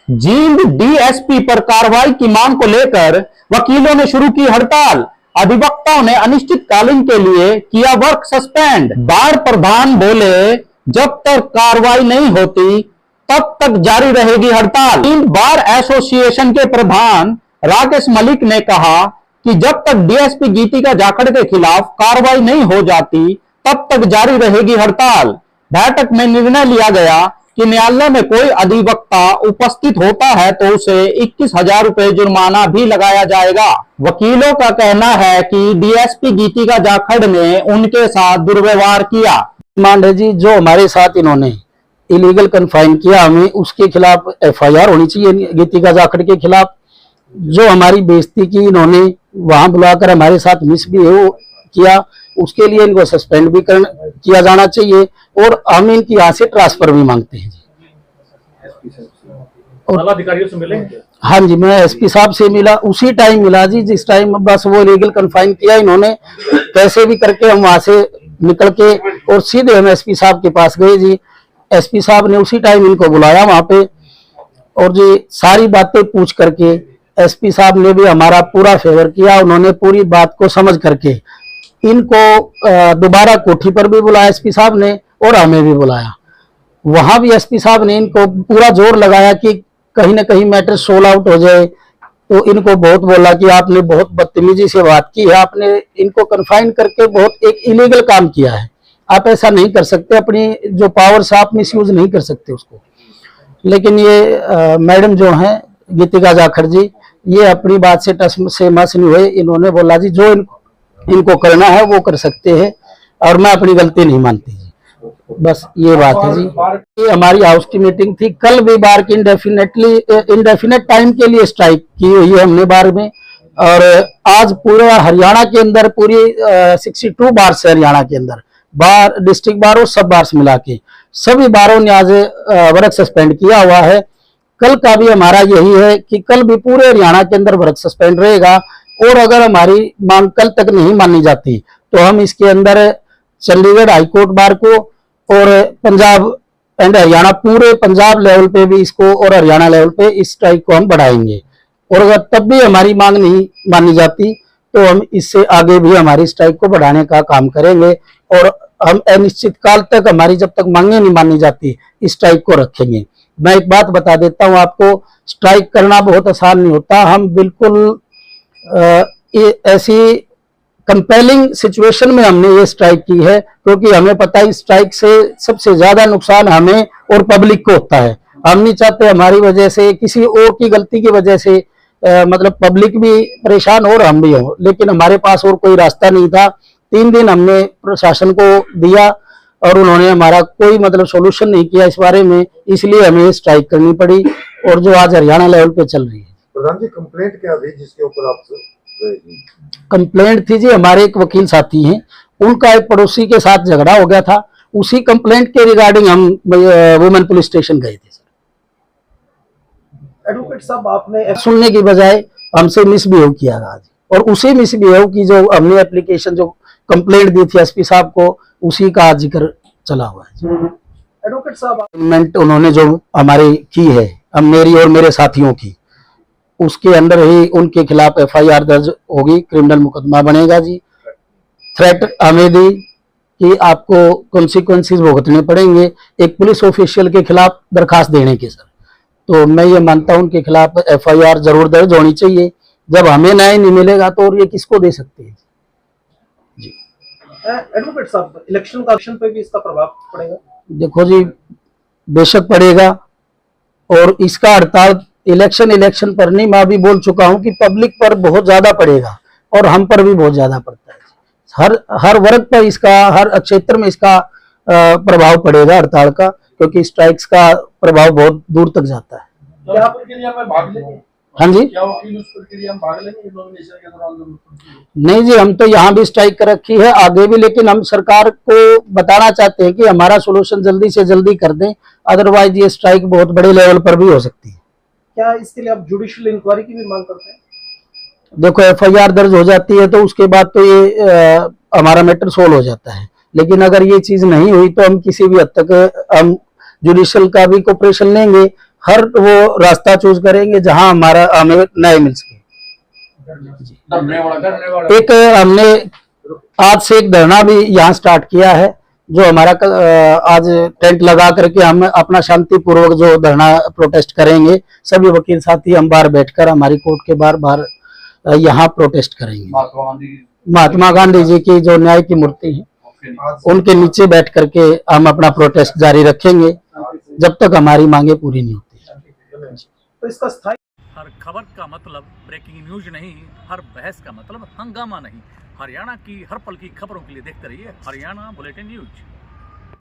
Jind DSP पर कार्रवाई की मांग को लेकर वकीलों ने शुरू की हड़ताल। अधिवक्ताओं ने अनिश्चितकालीन के लिए किया वर्क सस्पेंड। बार प्रधान बोले, जब तक कार्रवाई नहीं होती तब तक जारी रहेगी हड़ताल। जींद बार एसोसिएशन के प्रधान राकेश मलिक ने कहा कि जब तक डीएसपी गीतिका जाखड़ के खिलाफ कार्रवाई नहीं हो जाती तब तक जारी रहेगी हड़ताल। बैठक में निर्णय लिया गया कि न्यायालय में कोई अधिवक्ता उपस्थित होता है तो उसे 21,000 रुपए जुर्माना भी लगाया जाएगा। वकीलों का कहना है कि डीएसपी गीतिका जाखड़ ने उनके साथ दुर्व्यवहार किया। डिमांड है जी, जो हमारे साथ इन्होंने इलीगल कन्फाइन किया, हमें उसके खिलाफ एफआईआर होनी चाहिए गीतिका जाखड़ के खिलाफ। जो हमारी बेइज्जती की इन्होंने वहां बुलाकर हमारे साथ मिसबिहेव किया, उसके लिए इनको सस्पेंड भी किया जाना चाहिए और हम इनकी यहाँ से ट्रांसफर भी मांगते हैं जी। और अधिकारियों से मिले? हाँ जी, मैं एसपी साहब से मिला, उसी टाइम मिला जी जिस टाइम बस वो इलीगल कन्फाइन किया इन्होंने। कैसे भी करके हम वहां से निकल के और सीधे हम एसपी साहब के पास गए जी। एसपी साहब ने उसी टाइम इनको बुलाया वहां पे और जी सारी बातें पूछ करके एसपी साहब ने भी हमारा पूरा फेवर किया। उन्होंने पूरी बात को समझ करके इनको दोबारा कोठी पर भी बुलाया एसपी साहब ने और हमें भी बुलाया। वहां भी एसपी साहब ने इनको पूरा जोर लगाया कि कहीं ना कहीं मैटर सोल्व आउट हो जाए। तो इनको बहुत बोला कि आपने बहुत बदतमीजी से बात की है, आपने इनको कन्फाइन करके बहुत एक इलीगल काम किया है, आप ऐसा नहीं कर सकते, अपनी जो पावर से आप मिसयूज नहीं कर सकते उसको। लेकिन ये मैडम जो हैं गीतिका जाखड़ जी, ये अपनी बात से टस से मस नहीं हुए। इन्होंने बोला जी जो इनको करना है वो कर सकते हैं और मैं अपनी गलती नहीं मानती जी, बस ये बात है जी। ये हमारी हाउस की मीटिंग थी। कल भी बार की इंडेफिनेट टाइम के लिए स्ट्राइक की हुई है हमने बार में, और आज पूरा हरियाणा के अंदर पूरी 62 बार से हरियाणा के अंदर बार, डिस्ट्रिक्ट बार और सब बार मिला के सभी बारों ने आज वर्क सस्पेंड किया हुआ है। कल का भी हमारा यही है कि कल भी पूरे हरियाणा के अंदर वर्क सस्पेंड रहेगा और अगर हमारी मांग कल तक नहीं मानी जाती तो हम इसके अंदर चंडीगढ़ हाईकोर्ट बार को और पंजाब एंड हरियाणा, पूरे पंजाब लेवल पे भी इसको और हरियाणा लेवल पे इस स्ट्राइक को हम बढ़ाएंगे। और अगर तब भी हमारी मांग नहीं मानी जाती तो हम इससे आगे भी हमारी स्ट्राइक को बढ़ाने का काम करेंगे और हम अनिश्चित काल तक हमारी जब तक मांगे नहीं मानी जाती इस स्ट्राइक को रखेंगे। मैं एक बात बता देता हूं आपको, स्ट्राइक करना बहुत आसान नहीं होता। हम बिल्कुल ऐसी कंपेलिंग सिचुएशन में हमने ये स्ट्राइक की है क्योंकि हमें पता है इस स्ट्राइक से सबसे ज्यादा नुकसान हमें और पब्लिक को होता है। हम नहीं चाहते हमारी वजह से, किसी और की गलती की वजह से मतलब पब्लिक भी परेशान हो और हम भी हो, लेकिन हमारे पास और कोई रास्ता नहीं था। 3 दिन हमने प्रशासन को दिया और उन्होंने हमारा कोई मतलब सोल्यूशन नहीं किया इस बारे में, इसलिए हमें स्ट्राइक करनी पड़ी और जो आज हरियाणा लेवल पे चल रही है। प्रधान जी, कंप्लेंट क्या थी जिसके ऊपर आप गए? कंप्लेंट थी जी, हमारे एक वकील साथी हैं, उनका एक पड़ोसी के साथ झगड़ा हो गया था, उसी कंप्लेंट के रिगार्डिंग हम वुमेन पुलिस स्टेशन गए थे। एडवोकेट साहब, आपने सुनने की बजाय हमसे मिसबिहेव किया आज, और उसी मिसबिहेव की जो हमने एप्लीकेशन जो कंप्लेंट दी थी एसपी साहब को, उसी का जिक्र चला हुआ है। एडवोकेट साहब, उन्होंने जो हमारी की है, अब मेरी और मेरे साथियों की, उसके अंदर ही उनके खिलाफ एफआईआर दर्ज होगी, क्रिमिनल मुकदमा बनेगा जी। थ्रेट हमें दी कि आपको कॉन्सिक्वेंसेस भुगतने पड़ेंगे एक पुलिस ऑफिशियल के खिलाफ दरखास्त देने के। सर, तो मैं ये मानता हूं उनके खिलाफ एफआईआर जरूर दर्ज होनी चाहिए। जब हमें न्याय नहीं मिलेगा तो और ये किसको दे सकते हैं जी। एडवोकेट साहब, इलेक्शन पे भी इसका प्रभाव पड़ेगा? देखो जी, बेशक पड़ेगा, और इसका हड़ताल इलेक्शन पर नहीं, मैं अभी बोल चुका हूं कि पब्लिक पर बहुत ज्यादा पड़ेगा और हम पर भी बहुत ज्यादा पड़ता है। हर वर्ग पर इसका, हर क्षेत्र में इसका प्रभाव पड़ेगा हड़ताल का, क्योंकि स्ट्राइक्स का प्रभाव बहुत दूर तक जाता है। क्या प्रक्रिया में भाग लेंगे? हाँ जी, क्या वकील उस प्रक्रिया में भाग लेंगे नॉमिनेशन के दौरान? नहीं जी, हम तो यहाँ भी स्ट्राइक कर रखी है, आगे भी, लेकिन हम सरकार को बताना चाहते हैं कि हमारा सोल्यूशन जल्दी से जल्दी कर दें, अदरवाइज ये स्ट्राइक बहुत बड़े लेवल पर भी हो सकती है। क्या इसके लिए आप जुडिशियल इंक्वायरी की भी मांग करते हैं? देखो, एफआईआर दर्ज हो जाती है तो उसके बाद तो ये हमारा मैटर सोल्व हो जाता है, लेकिन अगर ये चीज नहीं हुई तो हम किसी भी हद तक हम जुडिशियल का भी कोऑपरेशन लेंगे। हर वो रास्ता चूज करेंगे जहां हमें न्याय मिल सके। एक हमने आज से एक धरना भी यहाँ स्टार्ट किया है, जो हमारा आज टेंट लगा करके हम अपना शांतिपूर्वक जो धरना प्रोटेस्ट करेंगे। सभी वकील साथी हम बाहर बैठकर हमारी कोर्ट के बाहर यहाँ प्रोटेस्ट करेंगे। महात्मा गांधी जी की जो न्याय की मूर्ति है उनके नीचे बैठ करके हम अपना प्रोटेस्ट जारी रखेंगे जब तक हमारी मांगे पूरी नहीं होती। तो इसका स्थायी हर खबर का मतलब ब्रेकिंग न्यूज नहीं, हर बहस का मतलब हंगामा नहीं। हरियाणा की हर पल की खबरों के लिए देखते रहिए हरियाणा बुलेटिन न्यूज।